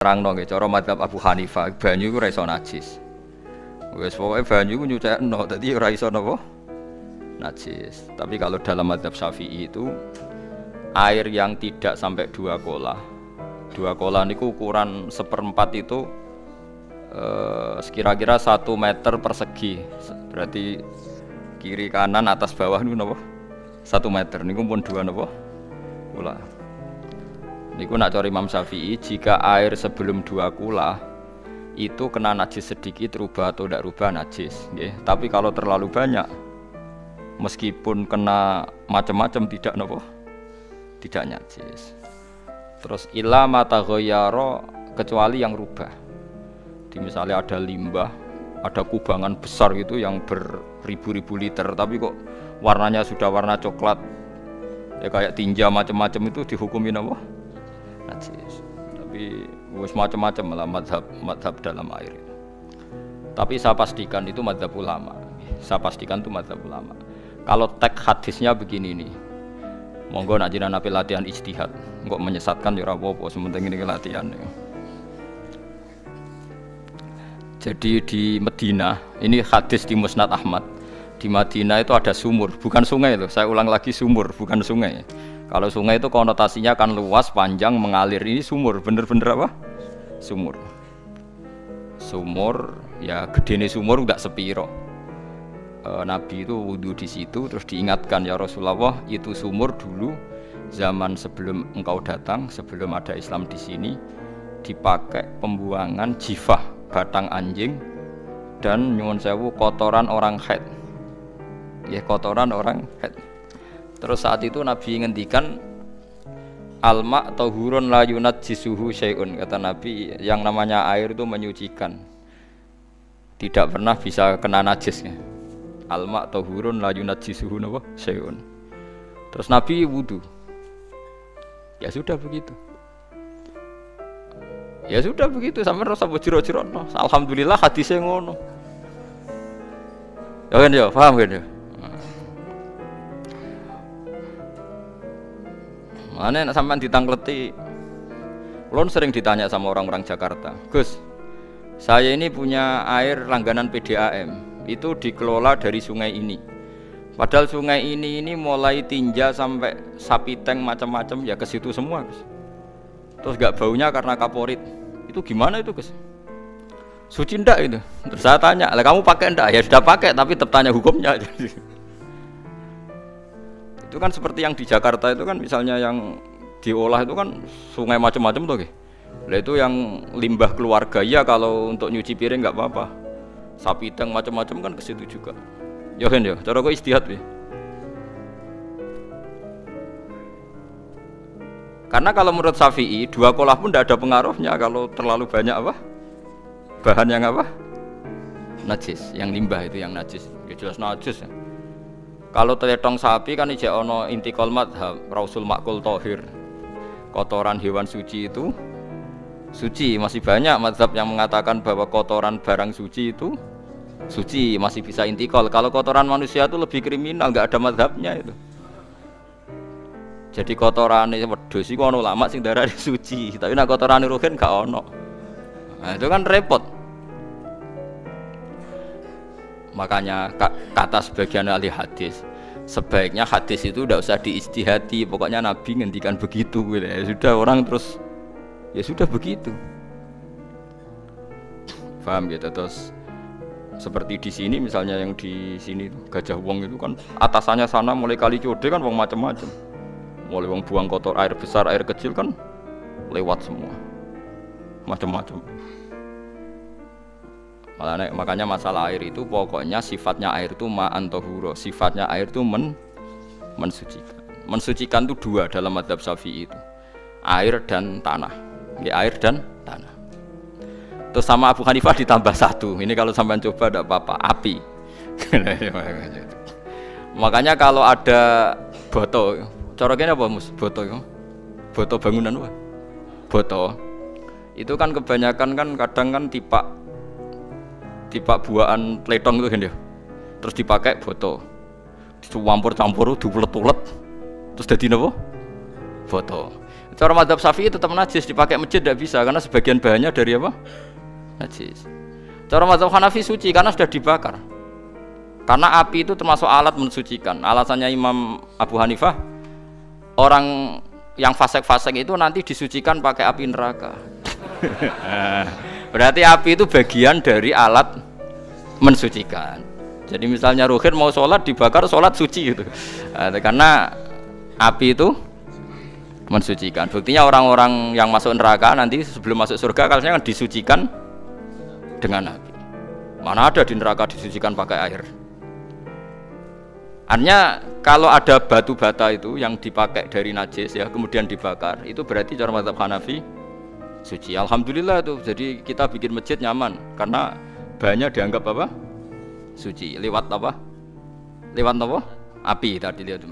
terangno nggih cara madzhab Abu Hanifah banyu iku ora iso najis. Wis pokoke banyu ku nyucekno dadi ora iso napa najis. Tapi kalau dalam madzhab Syafi'i itu air yang tidak sampai 2 kolah. 2 kolah niku ukuran 1/4 itu sekira-kira 1 meter persegi. Berarti kiri kanan atas bawah niku napa? 1 meter niku pun 2 napa? Kula. Niku nak cara Imam Syafi'i jika air sebelum 2 kula itu kena najis sedikit rubah atau tidak rubah najis, nggih. Tapi kalau terlalu banyak meskipun kena macam-macam tidak napa? Tidak najis. Terus illa mata ghayyara kecuali yang rubah. Di misalnya ada limbah, ada kubangan besar gitu yang beribu-ribu liter tapi kok warnanya sudah warna coklat. Ya kayak tinja macam-macam itu dihukumi apa? Najis. Tapi wis macam-macam lah madhab dalam air. Tapi saya pastikan itu madhab ulama. Saya pastikan itu madhab ulama. Kalau teks hadisnya begini nih. Monggo nak jenengan napi latihan ijtihad. Kok menyesatkan ya ora apa-apa, sementing ini latihan. Jadi di Madinah, ini hadis di Musnad Ahmad. Di Madinah itu ada sumur, bukan sungai loh. Saya ulang lagi sumur, bukan sungai. Kalau sungai itu konotasinya kan luas, panjang, mengalir. Ini sumur, bener-bener apa? Sumur. Sumur, ya gedene sumur enggak sepiro. Nabi itu wudu di situ, terus diingatkan ya Rasulullah, itu sumur dulu zaman sebelum engkau datang, sebelum ada Islam di sini, dipakai pembuangan jifah, batang anjing, dan nyuwun sewu kotoran orang haid. Ya kotoran orang haid. Terus saat itu Nabi ngendikan alma tahurun la yunajjisuhu syai'un, kata Nabi, yang namanya air itu menyucikan, tidak pernah bisa kena najisnya. Alma tahurun la yunajjisuhu syai'un. Terus Nabi wudu. Ya sudah begitu. Ya sudah begitu sampai rasa bojiro-jiro. Alhamdulillah hadisnya ngono. Ya kan ya, paham kan ya? Mana nak sampean ditangkleti. Kulon sering ditanya sama orang-orang Jakarta, Gus, saya ini punya air langganan PDAM. Itu dikelola dari sungai ini. Padahal sungai ini mulai tinja sampai sapi tank macam-macam ya ke situ semua, Gus. Terus gak baunya karena kaporit. Itu gimana itu, Gus? Suci ndak itu? Terus saya tanya, "Lah kamu pakai ndak?" Ya sudah pakai, tapi tetap tanya hukumnya. Itu kan seperti yang di Jakarta itu kan misalnya yang diolah itu kan sungai macam-macam tuh, Gus. Lah itu yang limbah keluarga ya kalau untuk nyuci piring enggak apa-apa. Sapi tank macam-macam kan ke situ juga. Ya kan ya, cara kok istihad ya. Karena kalau menurut Syafi'i 2 kolah pun tidak ada pengaruhnya kalau terlalu banyak apa? Bahan yang apa? Najis, yang limbah itu yang najis. Ya jelas najis ya. Kalau teletong sapi kan ijek ono intikal madhab, rausul makul tohir. Kotoran hewan suci itu suci, masih banyak mazhab yang mengatakan bahwa kotoran barang suci itu suci, masih bisa intikal. Kalau kotoran manusia itu lebih kriminal, enggak ada mazhabnya itu. Jadi kotorane wedhus iku ana ulama sing darani suci, tapi nek kotorane ruhin gak ono. Nah, itu kan repot. Makanya kata sebagian ahli hadis, sebaiknya hadis itu tidak usah diijtihadi, pokoknya Nabi ngendikan begitu gitu. Ya sudah orang terus ya sudah begitu. Paham gitu. Terus seperti di sini misalnya yang di sini Gajah Wong itu kan atasannya sana mulai kali Code kan wong macam-macam. Mulai wong buang kotor air besar, air kecil kan lewat semua. Macam-macam. Makanya masalah air itu pokoknya sifatnya air itu ma'an tahura, sifatnya air itu mensucikan. Mensucikan itu 2 dalam mazhab Syafi'i itu. Air dan tanah. Ya, air dan tanah. Terus sama Abu Hanifah ditambah 1. Ini kalau sampean coba tidak apa-apa, api. Makanya kalau ada boto, cara kene apa Mus? Boto itu? Boto bangunan apa? Boto. Itu kan kebanyakan kan kadang kan tipak buahan pletong itu kan dia. Terus dipakai boto. Dicampur-campur, diulet-ulet. Terus dadi napa? Boto. Cara madzhab Syafi'i tetap najis, dipakai masjid tidak bisa karena sebagian bahannya dari apa? Najis. Cara madzhab Hanafi suci karena sudah dibakar. Karena api itu termasuk alat mensucikan. Alasannya Imam Abu Hanifah, orang yang fasik-fasik itu nanti disucikan pakai api neraka. Berarti api itu bagian dari alat mensucikan. Jadi misalnya Ruhin mau sholat dibakar, sholat suci gitu. Karena api itu mensucikan. Buktinya orang-orang yang masuk neraka nanti sebelum masuk surga kalau kan disucikan dengan api. Mana ada di neraka disucikan pakai air. Artinya kalau ada batu bata itu yang dipakai dari najis ya kemudian dibakar, itu berarti cara mazhab Hanafi suci. Alhamdulillah tuh. Jadi kita bikin masjid nyaman karena bahannya dianggap apa? Suci. Lewat apa? Lewat apa? Api tadi lihat.